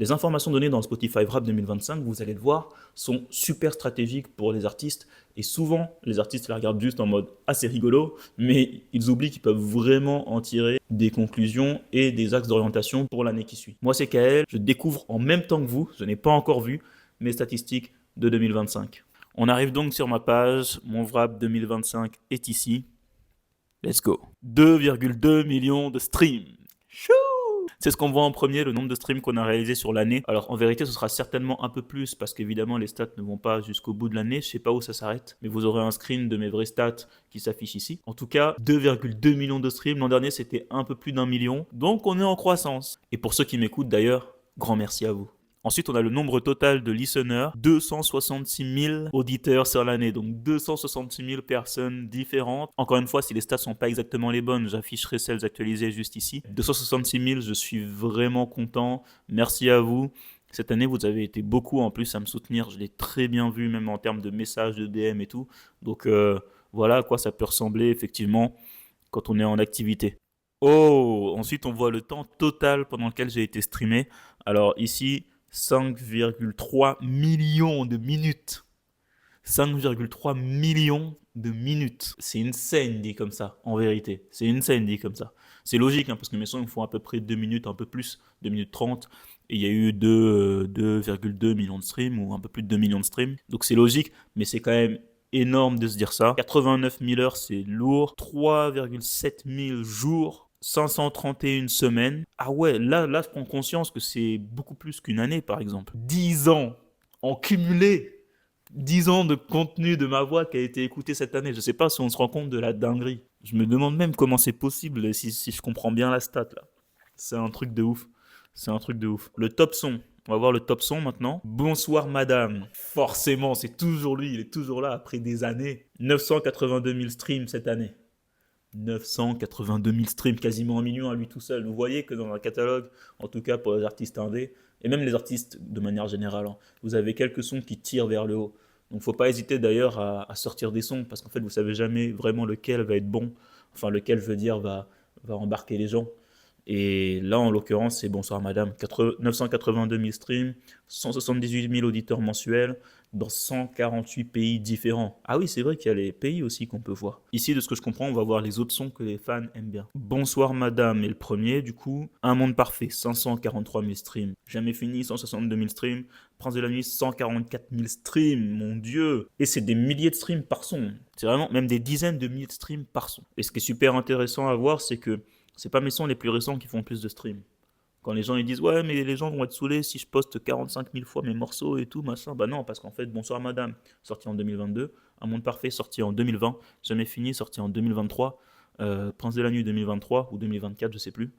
Les informations données dans le Spotify Wrap 2025, vous allez le voir, sont super stratégiques pour les artistes. Et souvent, les artistes les regardent juste en mode assez rigolo, mais ils oublient qu'ils peuvent vraiment en tirer des conclusions et des axes d'orientation pour l'année qui suit. Moi, c'est Kael, je découvre en même temps que vous, je n'ai pas encore vu mes statistiques de 2025. On arrive donc sur ma page, mon Wrap 2025 est ici. Let's go. 2,2 millions de streams. Chou! C'est ce qu'on voit en premier, le nombre de streams qu'on a réalisé sur l'année. Alors en vérité, ce sera certainement un peu plus parce qu'évidemment les stats ne vont pas jusqu'au bout de l'année. Je sais pas où ça s'arrête, mais vous aurez un screen de mes vraies stats qui s'affiche ici. En tout cas, 2,2 millions de streams. L'an dernier, c'était un peu plus d'1 million. Donc on est en croissance. Et pour ceux qui m'écoutent d'ailleurs, grand merci à vous. Ensuite, on a le nombre total de listeners, 266 000 auditeurs sur l'année, donc 266 000 personnes différentes. Encore une fois, si les stats sont pas exactement les bonnes, j'afficherai celles actualisées juste ici. 266 000, je suis vraiment content. Merci à vous. Cette année, vous avez été beaucoup en plus à me soutenir. Je l'ai très bien vu, même en termes de messages, de DM et tout. Donc voilà à quoi ça peut ressembler effectivement quand on est en activité. Oh, ensuite on voit le temps total pendant lequel j'ai été streamé. Alors ici, 5,3 millions de minutes. 5,3 millions de minutes. C'est insane dit comme ça, en vérité. C'est insane dit comme ça. C'est logique, hein, parce que mes sons ils font à peu près 2 minutes, un peu plus, 2 minutes 30. Et il y a eu 2,2 millions de streams, ou un peu plus de 2 millions de streams. Donc c'est logique, mais c'est quand même énorme de se dire ça. 89 000 heures, c'est lourd. 3,7 000 jours. 531 semaines. Ah ouais, là, je prends conscience que c'est beaucoup plus qu'une année, par exemple. 10 ans en cumulé. 10 ans de contenu de ma voix qui a été écouté cette année. Je sais pas si on se rend compte de la dinguerie. Je me demande même comment c'est possible si je comprends bien la stat là. C'est un truc de ouf. C'est un truc de ouf. Le top son. On va voir le top son maintenant. Bonsoir madame. Forcément, c'est toujours lui. Il est toujours là après des années. 982 000 streams cette année. 982 000 streams, quasiment 1 million à lui tout seul. Vous voyez que dans un catalogue, en tout cas pour les artistes indés, et même les artistes de manière générale, hein, vous avez quelques sons qui tirent vers le haut. Donc faut pas hésiter d'ailleurs à sortir des sons, parce qu'en fait vous savez jamais vraiment lequel va être bon, enfin lequel je veux dire va embarquer les gens. Et là, en l'occurrence, c'est Bonsoir Madame. 982 000 streams, 178 000 auditeurs mensuels dans 148 pays différents. Ah oui, c'est vrai qu'il y a les pays aussi qu'on peut voir. Ici, de ce que je comprends, on va voir les autres sons que les fans aiment bien. Bonsoir Madame est le premier, du coup. Un monde parfait, 543 000 streams. Jamais fini, 162 000 streams. Prince de la nuit, 144 000 streams, mon Dieu. Et c'est des milliers de streams par son. C'est vraiment même des dizaines de milliers de streams par son. Et ce qui est super intéressant à voir, c'est que c'est pas mes sons les plus récents qui font le plus de streams. Quand les gens ils disent ouais mais les gens vont être saoulés si je poste 45 000 fois mes morceaux et tout machin, bah non parce qu'en fait Bonsoir Madame sorti en 2022, Un Monde Parfait sorti en 2020, Jamais Fini sorti en 2023, Prince de la Nuit 2023 ou 2024 je sais plus.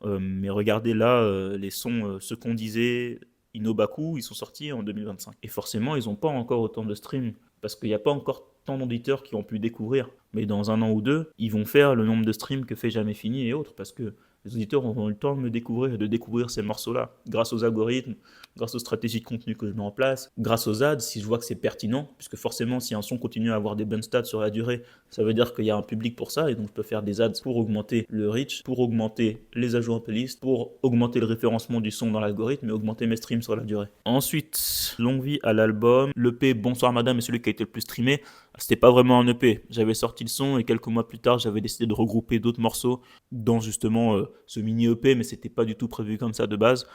Mais regardez là les sons, ce qu'on disait, Inobaku, ils sont sortis en 2025. Et forcément ils n'ont pas encore autant de streams parce qu'il n'y a pas encore tant d'auditeurs qui ont pu découvrir. Mais dans un an ou deux, ils vont faire le nombre de streams que fait Jamais Fini et autres, parce que les auditeurs auront eu le temps de me découvrir et de découvrir ces morceaux-là, grâce aux algorithmes, grâce aux stratégies de contenu que je mets en place, grâce aux ads, si je vois que c'est pertinent, puisque forcément, si un son continue à avoir des bonnes stats sur la durée, ça veut dire qu'il y a un public pour ça, et donc je peux faire des ads pour augmenter le reach, pour augmenter les ajouts en playlist, pour augmenter le référencement du son dans l'algorithme et augmenter mes streams sur la durée. Ensuite, longue vie à l'album, l'EP Bonsoir Madame est celui qui a été le plus streamé. C'était pas vraiment un EP, j'avais sorti le son et quelques mois plus tard, j'avais décidé de regrouper d'autres morceaux dans justement ce mini EP, mais c'était pas du tout prévu comme ça de base.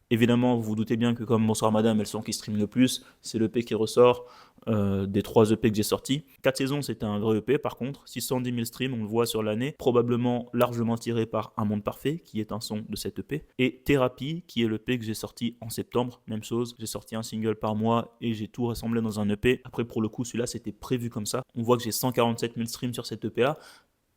Évidemment, vous vous doutez bien que comme Bonsoir Madame est le son qui stream le plus, c'est l'EP qui ressort des 3 EP que j'ai sortis. 4 saisons, c'était un vrai EP par contre. 610 000 streams, on le voit sur l'année. Probablement largement tiré par Un Monde Parfait, qui est un son de cet EP. Et Thérapie, qui est l'EP que j'ai sorti en septembre. Même chose, j'ai sorti un single par mois et j'ai tout rassemblé dans un EP. Après, pour le coup, celui-là, c'était prévu comme ça. On voit que j'ai 147 000 streams sur cet EP-là.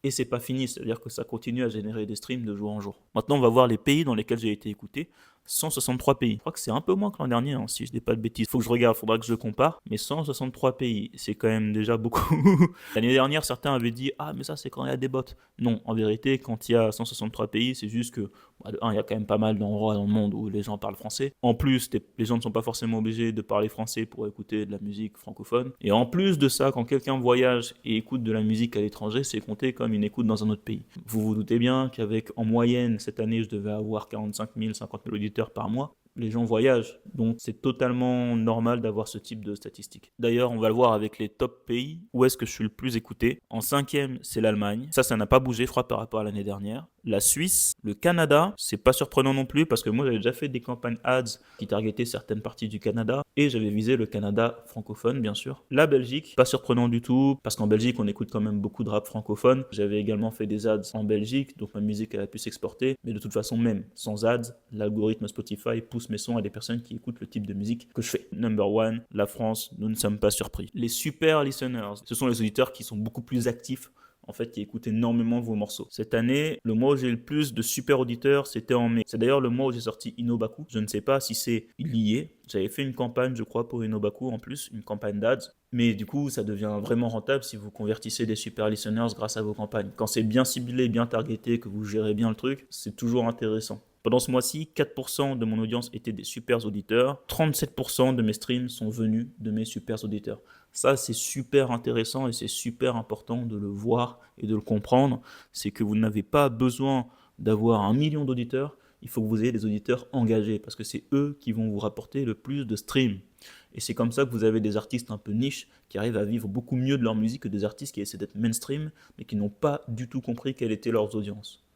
Et c'est pas fini, c'est-à-dire que ça continue à générer des streams de jour en jour. Maintenant, on va voir les pays dans lesquels j'ai été écouté. 163 pays. Je crois que c'est un peu moins que l'an dernier, hein, si je dis pas de bêtises. Faut que je regarde, faudra que je compare. Mais 163 pays, c'est quand même déjà beaucoup. L'année dernière, certains avaient dit ah mais ça c'est quand il y a des bots. Non, en vérité, quand il y a 163 pays, c'est juste que bah, de un, il y a quand même pas mal d'endroits dans le monde où les gens parlent français. En plus, les gens ne sont pas forcément obligés de parler français pour écouter de la musique francophone. Et en plus de ça, quand quelqu'un voyage et écoute de la musique à l'étranger, c'est compté comme une écoute dans un autre pays. Vous vous doutez bien qu'avec en moyenne cette année, je devais avoir 45 000, 50 000 auditeurs par mois. les gens voyagent. Donc c'est totalement normal d'avoir ce type de statistiques. D'ailleurs, on va le voir avec les top pays. Où est-ce que je suis le plus écouté? En cinquième, c'est l'Allemagne. Ça n'a pas bougé, je crois, par rapport à l'année dernière. La Suisse, le Canada, c'est pas surprenant non plus parce que moi j'avais déjà fait des campagnes ads qui targetaient certaines parties du Canada et j'avais visé le Canada francophone bien sûr. La Belgique, pas surprenant du tout parce qu'en Belgique on écoute quand même beaucoup de rap francophone. J'avais également fait des ads en Belgique donc ma musique elle a pu s'exporter, mais de toute façon même sans ads, l'algorithme Spotify pousse mes sons à des personnes qui écoutent le type de musique que je fais. Number one, la France, nous ne sommes pas surpris. Les super listeners, ce sont les auditeurs qui sont beaucoup plus actifs en fait, qui écoute énormément vos morceaux. Cette année, le mois où j'ai eu le plus de super auditeurs, c'était en mai. C'est d'ailleurs le mois où j'ai sorti Inobaku. Je ne sais pas si c'est lié. J'avais fait une campagne, je crois, pour Inobaku en plus, une campagne d'ads. Mais du coup, ça devient vraiment rentable si vous convertissez des super listeners grâce à vos campagnes. Quand c'est bien ciblé, bien targeté, que vous gérez bien le truc, c'est toujours intéressant. Pendant ce mois-ci, 4% de mon audience étaient des super auditeurs. 37% de mes streams sont venus de mes super auditeurs. Ça, c'est super intéressant et c'est super important de le voir et de le comprendre. C'est que vous n'avez pas besoin d'avoir 1 million d'auditeurs. Il faut que vous ayez des auditeurs engagés parce que c'est eux qui vont vous rapporter le plus de streams. Et c'est comme ça que vous avez des artistes un peu niches qui arrivent à vivre beaucoup mieux de leur musique que des artistes qui essaient d'être mainstream mais qui n'ont pas du tout compris quelles étaient leurs audiences.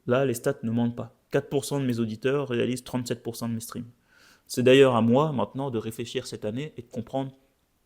Là, les stats ne mentent pas. 4% de mes auditeurs réalisent 37% de mes streams. C'est d'ailleurs à moi maintenant de réfléchir cette année et de comprendre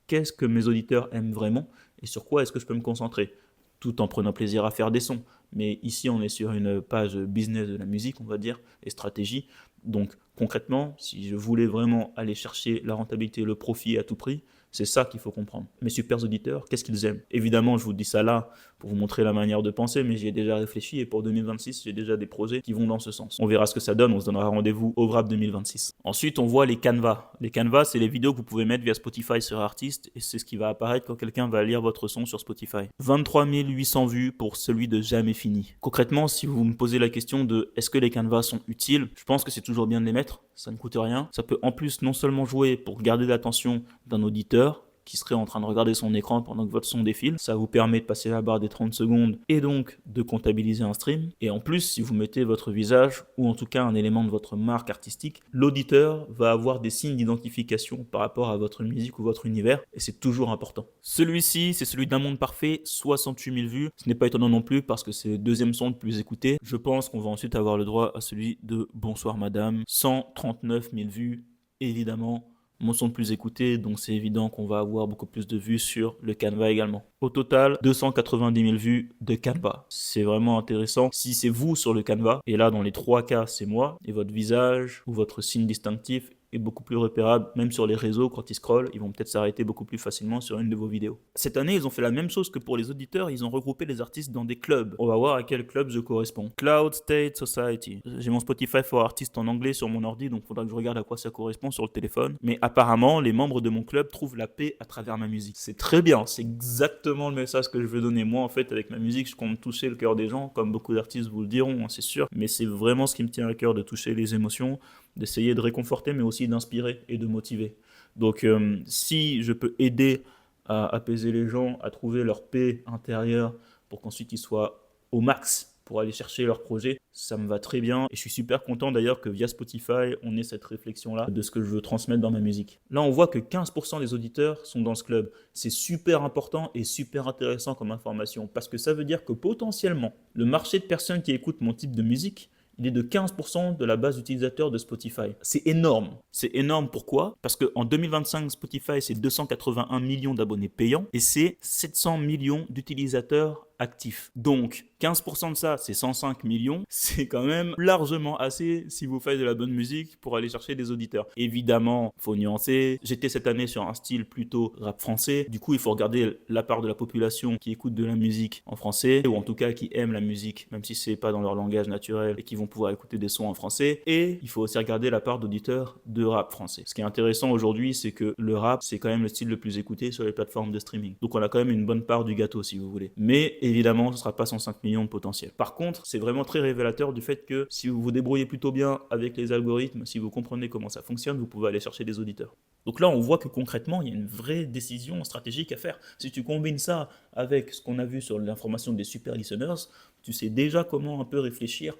qu'est-ce que mes auditeurs aiment vraiment et sur quoi est-ce que je peux me concentrer, tout en prenant plaisir à faire des sons. Mais ici, on est sur une page business de la musique, on va dire, et stratégie. Donc concrètement, si je voulais vraiment aller chercher la rentabilité, le profit à tout prix, c'est ça qu'il faut comprendre. Mes super auditeurs, qu'est-ce qu'ils aiment? Évidemment, je vous dis ça là pour vous montrer la manière de penser, mais j'y ai déjà réfléchi et pour 2026, j'ai déjà des projets qui vont dans ce sens. On verra ce que ça donne, on se donnera rendez-vous au Wrap 2026. Ensuite, on voit les canevas. Les canevas, c'est les vidéos que vous pouvez mettre via Spotify sur Artist et c'est ce qui va apparaître quand quelqu'un va lire votre son sur Spotify. 23 800 vues pour celui de Jamais Fini. Concrètement, si vous me posez la question de est-ce que les canevas sont utiles, je pense que c'est toujours bien de les mettre, ça ne coûte rien. Ça peut en plus non seulement jouer pour garder l'attention d'un auditeur, qui serait en train de regarder son écran pendant que votre son défile. Ça vous permet de passer la barre des 30 secondes et donc de comptabiliser un stream. Et en plus, si vous mettez votre visage ou en tout cas un élément de votre marque artistique, l'auditeur va avoir des signes d'identification par rapport à votre musique ou votre univers et c'est toujours important. Celui-ci, c'est celui d'Un Monde Parfait, 68 000 vues. Ce n'est pas étonnant non plus parce que c'est le deuxième son le plus écouté. Je pense qu'on va ensuite avoir le droit à celui de Bonsoir Madame, 139 000 vues, évidemment. Mon son le plus écouté, donc c'est évident qu'on va avoir beaucoup plus de vues sur le Canva également. Au total, 290 000 vues de Canva. C'est vraiment intéressant. Si c'est vous sur le Canva, et là dans les 3 cas c'est moi, et votre visage ou votre signe distinctif est beaucoup plus repérable, même sur les réseaux, quand ils scrollent, ils vont peut-être s'arrêter beaucoup plus facilement sur une de vos vidéos. Cette année, ils ont fait la même chose que pour les auditeurs, ils ont regroupé les artistes dans des clubs. On va voir à quel club je corresponds. Cloud State Society. J'ai mon Spotify for Artists en anglais sur mon ordi, donc il faudra que je regarde à quoi ça correspond sur le téléphone. Mais apparemment, les membres de mon club trouvent la paix à travers ma musique. C'est très bien, c'est exactement le message que je veux donner. Moi, en fait, avec ma musique, je compte toucher le cœur des gens, comme beaucoup d'artistes vous le diront, hein, c'est sûr. Mais c'est vraiment ce qui me tient à cœur, de toucher les émotions, d'essayer de réconforter, mais aussi d'inspirer et de motiver. Donc, si je peux aider à apaiser les gens, à trouver leur paix intérieure pour qu'ensuite ils soient au max pour aller chercher leur projet, ça me va très bien. Et je suis super content d'ailleurs que via Spotify, on ait cette réflexion-là de ce que je veux transmettre dans ma musique. Là, on voit que 15% des auditeurs sont dans ce club. C'est super important et super intéressant comme information parce que ça veut dire que potentiellement, le marché de personnes qui écoutent mon type de musique, il est de 15% de la base d'utilisateurs de Spotify. C'est énorme. C'est énorme pourquoi? Parce qu'en 2025, Spotify, c'est 281 millions d'abonnés payants et c'est 700 millions d'utilisateurs actifs. Donc, 15% de ça, c'est 105 millions. C'est quand même largement assez si vous faites de la bonne musique pour aller chercher des auditeurs. Évidemment, faut nuancer. J'étais cette année sur un style plutôt rap français. Du coup, il faut regarder la part de la population qui écoute de la musique en français ou en tout cas qui aime la musique, même si c'est pas dans leur langage naturel et qui vont pouvoir écouter des sons en français. Et il faut aussi regarder la part d'auditeurs de rap français. Ce qui est intéressant aujourd'hui, c'est que le rap, c'est quand même le style le plus écouté sur les plateformes de streaming. Donc on a quand même une bonne part du gâteau si vous voulez. Mais évidemment, ce ne sera pas 105 millions de potentiel. Par contre, c'est vraiment très révélateur du fait que si vous vous débrouillez plutôt bien avec les algorithmes, si vous comprenez comment ça fonctionne, vous pouvez aller chercher des auditeurs. Donc là, on voit que concrètement, il y a une vraie décision stratégique à faire. Si tu combines ça avec ce qu'on a vu sur l'information des super listeners, tu sais déjà comment un peu réfléchir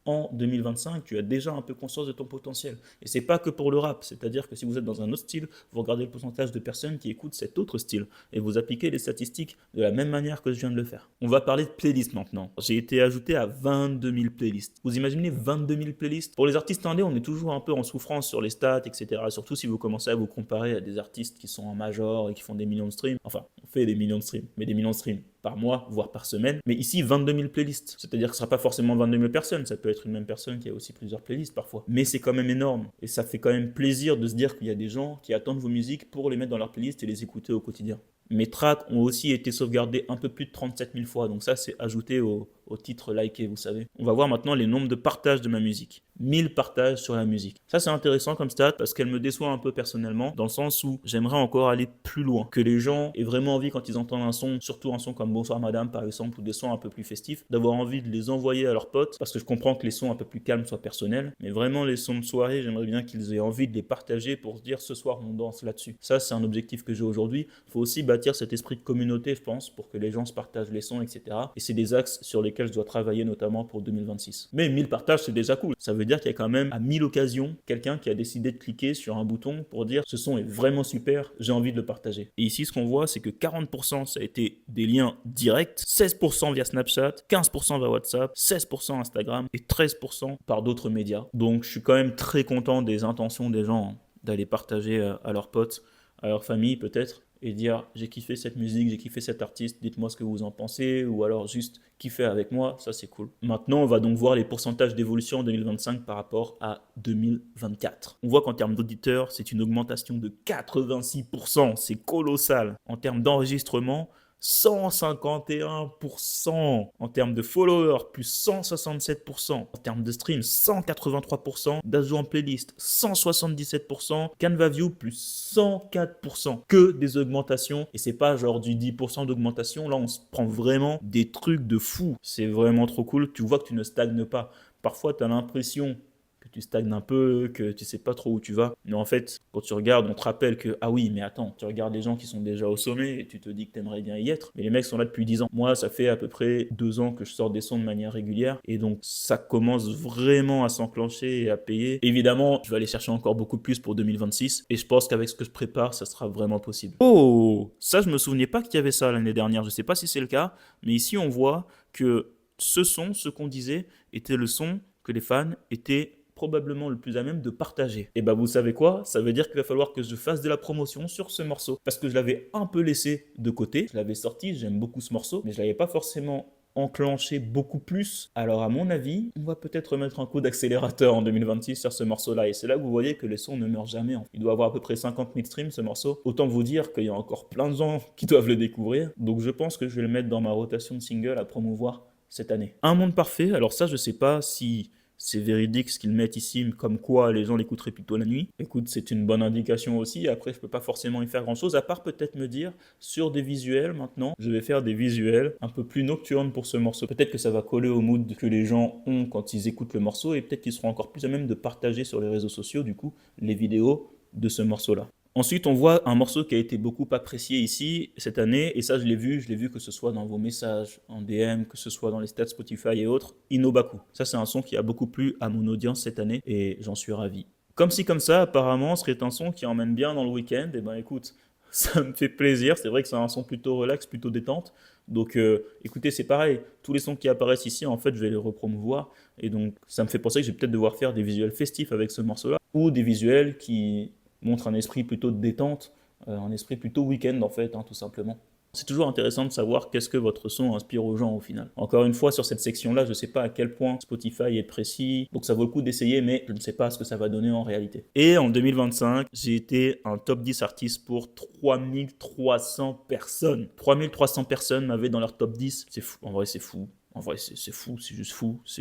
en 2025, tu as déjà un peu conscience de ton potentiel. Et c'est pas que pour le rap, c'est-à-dire que si vous êtes dans un autre style, vous regardez le pourcentage de personnes qui écoutent cet autre style et vous appliquez les statistiques de la même manière que je viens de le faire. On va parler de playlists maintenant. J'ai été ajouté à 22 000 playlists. Vous imaginez 22 000 playlists? Pour les artistes indés, on est toujours un peu en souffrance sur les stats, etc. Surtout si vous commencez à vous comparer à des artistes qui sont en major et qui font des millions de streams. Enfin, on fait des millions de streams, mais des millions de streams par mois, voire par semaine. Mais ici, 22 000 playlists. C'est-à-dire que ce ne sera pas forcément 22 000 personnes, ça peut être une même personne qui a aussi plusieurs playlists parfois. Mais c'est quand même énorme. Et ça fait quand même plaisir de se dire qu'il y a des gens qui attendent vos musiques pour les mettre dans leur playlist et les écouter au quotidien. Mes tracks ont aussi été sauvegardés un peu plus de 37 000 fois, donc ça c'est ajouté au titre liké, vous savez. On va voir maintenant les nombres de partages de ma musique. 1000 partages sur la musique. Ça c'est intéressant comme stat parce qu'elle me déçoit un peu personnellement, dans le sens où j'aimerais encore aller plus loin. Que les gens aient vraiment envie quand ils entendent un son, surtout un son comme Bonsoir Madame par exemple, ou des sons un peu plus festifs, d'avoir envie de les envoyer à leurs potes, parce que je comprends que les sons un peu plus calmes soient personnels, mais vraiment les sons de soirée, j'aimerais bien qu'ils aient envie de les partager pour se dire ce soir on danse là-dessus. Ça c'est un objectif que j'ai aujourd'hui. Il faut aussi bâtir cet esprit de communauté, je pense, pour que les gens se partagent les sons, etc. Et c'est des axes sur lesquels je dois travailler notamment pour 2026. Mais 1000 partages c'est déjà cool. Ça veut dire qu'il y a quand même à 1000 occasions quelqu'un qui a décidé de cliquer sur un bouton pour dire ce son est vraiment super, j'ai envie de le partager. Et ici ce qu'on voit c'est que 40% ça a été des liens directs, 16% via Snapchat, 15% via WhatsApp, 16% Instagram et 13% par d'autres médias. Donc je suis quand même très content des intentions des gens d'aller partager à leurs potes, à leur famille peut-être, et dire j'ai kiffé cette musique, j'ai kiffé cet artiste, dites-moi ce que vous en pensez, ou alors juste kiffer avec moi, ça c'est cool. Maintenant, on va donc voir les pourcentages d'évolution en 2025 par rapport à 2024. On voit qu'en termes d'auditeurs, c'est une augmentation de 86%, c'est colossal. En termes d'enregistrement, 151%. En termes de followers, plus 167%. En termes de streams, 183%. D'ajouts en playlist, 177%. Canva View, plus 104%. Que des augmentations. Et c'est pas genre du 10% d'augmentation. Là, on se prend vraiment des trucs de fou. C'est vraiment trop cool. Tu vois que tu ne stagnes pas. Parfois, tu as l'impression que tu stagnes un peu, que tu sais pas trop où tu vas. Mais en fait, quand tu regardes, on te rappelle que, ah oui, mais attends, tu regardes les gens qui sont déjà au sommet et tu te dis que tu aimerais bien y être. Mais les mecs sont là depuis 10 ans. Moi, ça fait à peu près 2 ans que je sors des sons de manière régulière. Et donc, ça commence vraiment à s'enclencher et à payer. Évidemment, je vais aller chercher encore beaucoup plus pour 2026. Et je pense qu'avec ce que je prépare, ça sera vraiment possible. Oh, ça, je me souvenais pas qu'il y avait ça l'année dernière. Je sais pas si c'est le cas. Mais ici, on voit que ce qu'on disait, était le son que les fans étaient probablement le plus à même de partager. Et bah vous savez quoi? Ça veut dire qu'il va falloir que je fasse de la promotion sur ce morceau. Parce que je l'avais un peu laissé de côté. Je l'avais sorti, j'aime beaucoup ce morceau, mais je l'avais pas forcément enclenché beaucoup plus. Alors à mon avis, on va peut-être remettre un coup d'accélérateur en 2026 sur ce morceau-là. Et c'est là que vous voyez que les sons ne meurent jamais. Il doit avoir à peu près 50 000 streams ce morceau. Autant vous dire qu'il y a encore plein de gens qui doivent le découvrir. Donc je pense que je vais le mettre dans ma rotation de single à promouvoir cette année. Un monde parfait, alors ça je sais pas si c'est véridique ce qu'ils mettent ici, comme quoi les gens l'écouteraient plutôt la nuit. Écoute, c'est une bonne indication aussi. Après, je peux pas forcément y faire grand chose, à part peut-être me dire sur des visuels maintenant. Je vais faire des visuels un peu plus nocturnes pour ce morceau. Peut-être que ça va coller au mood que les gens ont quand ils écoutent le morceau et peut-être qu'ils seront encore plus à même de partager sur les réseaux sociaux, du coup, les vidéos de ce morceau-là. Ensuite, on voit un morceau qui a été beaucoup apprécié ici cette année, et ça je l'ai vu que ce soit dans vos messages, en DM, que ce soit dans les stats Spotify et autres, Inobaku. Ça c'est un son qui a beaucoup plu à mon audience cette année, et j'en suis ravi. Comme si comme ça, apparemment, ce serait un son qui emmène bien dans le week-end, et ben écoute, ça me fait plaisir, c'est vrai que c'est un son plutôt relax, plutôt détente, donc écoutez, c'est pareil, tous les sons qui apparaissent ici, en fait, je vais les repromouvoir, et donc ça me fait penser que je vais peut-être devoir faire des visuels festifs avec ce morceau-là, ou des visuels qui montre un esprit plutôt de détente, un esprit plutôt week-end en fait, hein, tout simplement. C'est toujours intéressant de savoir qu'est-ce que votre son inspire aux gens au final. Encore une fois, sur cette section-là, je ne sais pas à quel point Spotify est précis, donc ça vaut le coup d'essayer, mais je ne sais pas ce que ça va donner en réalité. Et en 2025, j'ai été un top 10 artiste pour 3300 personnes. 3300 personnes m'avaient dans leur top 10. C'est fou, en vrai c'est fou. En vrai, c'est fou, c'est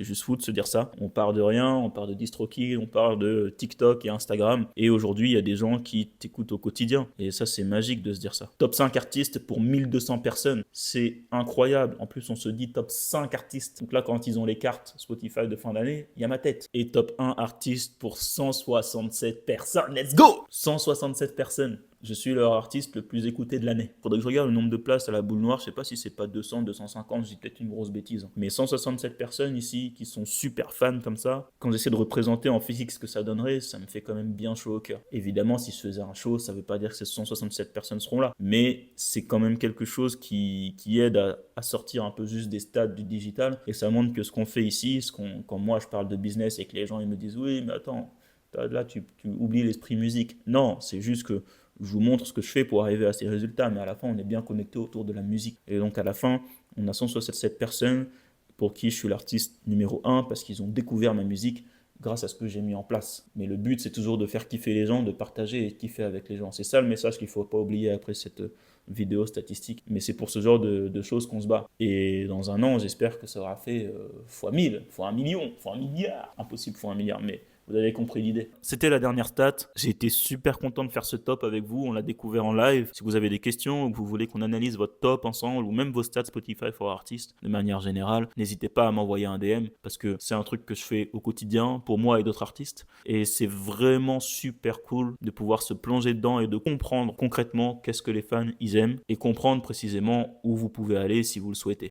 juste fou de se dire ça. On part de rien, on part de DistroKid, on part de TikTok et Instagram. Et aujourd'hui, il y a des gens qui t'écoutent au quotidien. Et ça, c'est magique de se dire ça. Top 5 artistes pour 1200 personnes. C'est incroyable. En plus, on se dit top 5 artistes. Donc là, quand ils ont les cartes Spotify de fin d'année, il y a ma tête. Et top 1 artiste pour 167 personnes. Let's go! 167 personnes. Je suis leur artiste le plus écouté de l'année. Faudrait que je regarde le nombre de places à la Boule Noire. Je sais pas si c'est pas 200, 250, j'ai peut-être une grosse bêtise. Mais 167 personnes ici qui sont super fans comme ça. Quand j'essaie de représenter en physique ce que ça donnerait, ça me fait quand même bien chaud au cœur. Évidemment, si je faisais un show, ça veut pas dire que ces 167 personnes seront là. Mais c'est quand même quelque chose qui aide à sortir un peu juste des stades du digital. Et ça montre que ce qu'on fait ici, quand moi je parle de business et que les gens ils me disent oui, mais attends, là tu oublies l'esprit musique. Non, c'est juste que je vous montre ce que je fais pour arriver à ces résultats, mais à la fin, on est bien connecté autour de la musique. Et donc, à la fin, on a 167 personnes pour qui je suis l'artiste numéro un parce qu'ils ont découvert ma musique grâce à ce que j'ai mis en place. Mais le but, c'est toujours de faire kiffer les gens, de partager et de kiffer avec les gens. C'est ça le message qu'il ne faut pas oublier après cette vidéo statistique. Mais c'est pour ce genre de choses qu'on se bat. Et dans un an, j'espère que ça aura fait fois 1000, fois 1 million, fois 1 milliard. Impossible fois 1 milliard, mais vous avez compris l'idée. C'était la dernière stat. J'ai été super content de faire ce top avec vous. On l'a découvert en live. Si vous avez des questions ou que vous voulez qu'on analyse votre top ensemble ou même vos stats Spotify for Artists de manière générale, n'hésitez pas à m'envoyer un DM parce que c'est un truc que je fais au quotidien pour moi et d'autres artistes. Et c'est vraiment super cool de pouvoir se plonger dedans et de comprendre concrètement qu'est-ce que les fans ils aiment et comprendre précisément où vous pouvez aller si vous le souhaitez.